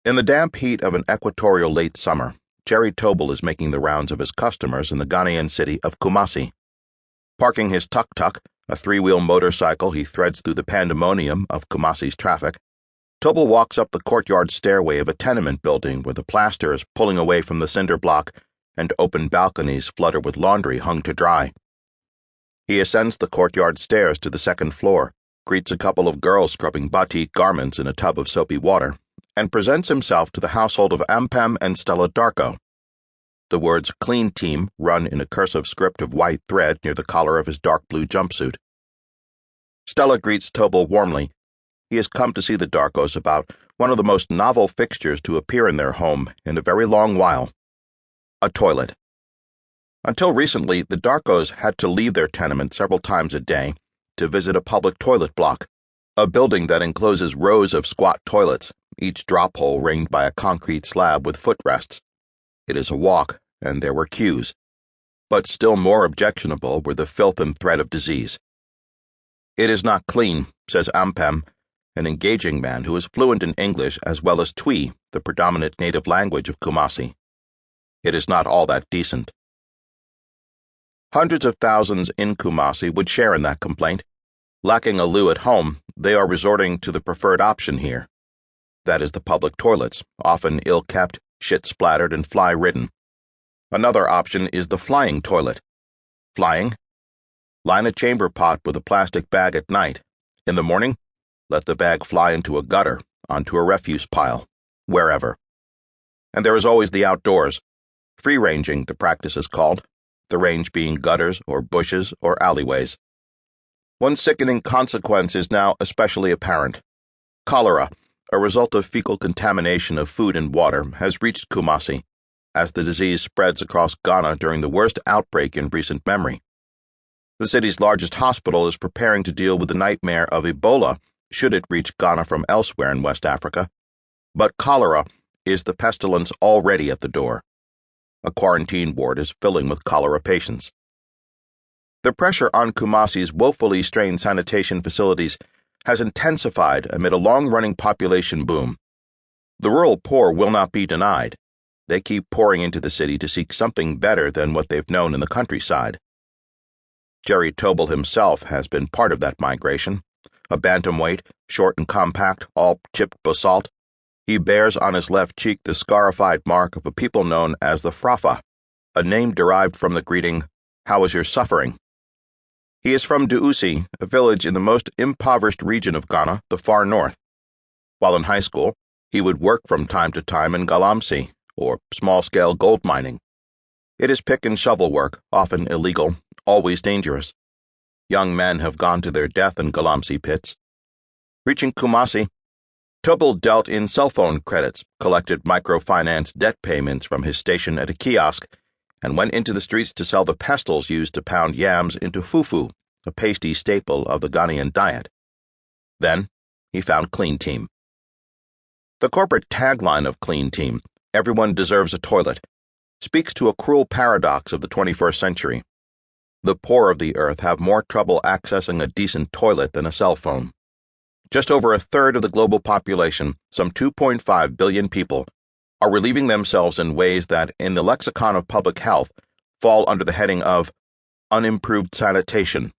In the damp heat of an equatorial late summer, Jerry Tobel is making the rounds of his customers in the Ghanaian city of Kumasi. Parking his tuk-tuk, a three-wheel motorcycle he threads through the pandemonium of Kumasi's traffic, Tobel walks up the courtyard stairway of a tenement building where the plaster is pulling away from the cinder block and open balconies flutter with laundry hung to dry. He ascends the courtyard stairs to the second floor, greets a couple of girls scrubbing batik garments in a tub of soapy water, and presents himself to the household of Ampem and Stella Darko. The words "Clean Team" run in a cursive script of white thread near the collar of his dark blue jumpsuit. Stella greets Tobel warmly. He has come to see the Darkos about one of the most novel fixtures to appear in their home in a very long while: a toilet. Until recently, the Darkos had to leave their tenement several times a day to visit a public toilet block, a building that encloses rows of squat toilets, each drop hole ringed by a concrete slab with footrests. It is a walk, and there were queues. But still more objectionable were the filth and threat of disease. "It is not clean," says Ampem, an engaging man who is fluent in English as well as Twi, the predominant native language of Kumasi. "It is not all that decent." Hundreds of thousands in Kumasi would share in that complaint. Lacking a loo at home, they are resorting to the preferred option here. That is the public toilets, often ill-kept, shit-splattered, and fly-ridden. Another option is the flying toilet. Flying? Line a chamber pot with a plastic bag at night. In the morning, let the bag fly into a gutter, onto a refuse pile, wherever. And there is always the outdoors. Free-ranging, the practice is called, the range being gutters or bushes or alleyways. One sickening consequence is now especially apparent. Cholera, a result of fecal contamination of food and water, has reached Kumasi, as the disease spreads across Ghana during the worst outbreak in recent memory. The city's largest hospital is preparing to deal with the nightmare of Ebola should it reach Ghana from elsewhere in West Africa. But cholera is the pestilence already at the door. A quarantine ward is filling with cholera patients. The pressure on Kumasi's woefully strained sanitation facilities has intensified amid a long-running population boom. The rural poor will not be denied. They keep pouring into the city to seek something better than what they've known in the countryside. Jerry Tobel himself has been part of that migration. A bantamweight, short and compact, all chipped basalt, he bears on his left cheek the scarified mark of a people known as the Frafa, a name derived from the greeting, "How is your suffering?" He is from Duusi, a village in the most impoverished region of Ghana, the far north. While in high school, he would work from time to time in Galamsey, or small-scale gold mining. It is pick and shovel work, often illegal, always dangerous. Young men have gone to their death in Galamsey pits. Reaching Kumasi, Tobel dealt in cell phone credits, collected microfinance debt payments from his station at a kiosk, and went into the streets to sell the pestles used to pound yams into fufu, a pasty staple of the Ghanaian diet. Then he found Clean Team. The corporate tagline of Clean Team, "Everyone deserves a toilet," speaks to a cruel paradox of the 21st century. The poor of the earth have more trouble accessing a decent toilet than a cell phone. Just over a third of the global population, some 2.5 billion people, are relieving themselves in ways that, in the lexicon of public health, fall under the heading of unimproved sanitation.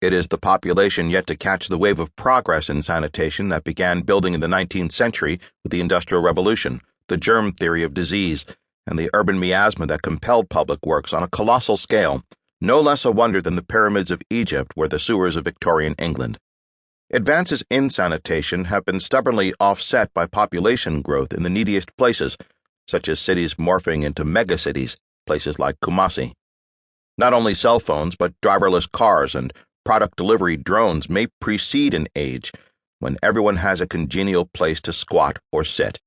It is the population yet to catch the wave of progress in sanitation that began building in the 19th century with the Industrial Revolution, the germ theory of disease, and the urban miasma that compelled public works on a colossal scale, no less a wonder than the pyramids of Egypt were the sewers of Victorian England. Advances in sanitation have been stubbornly offset by population growth in the neediest places, such as cities morphing into megacities, places like Kumasi. Not only cell phones, but driverless cars and product delivery drones may precede an age when everyone has a congenial place to squat or sit.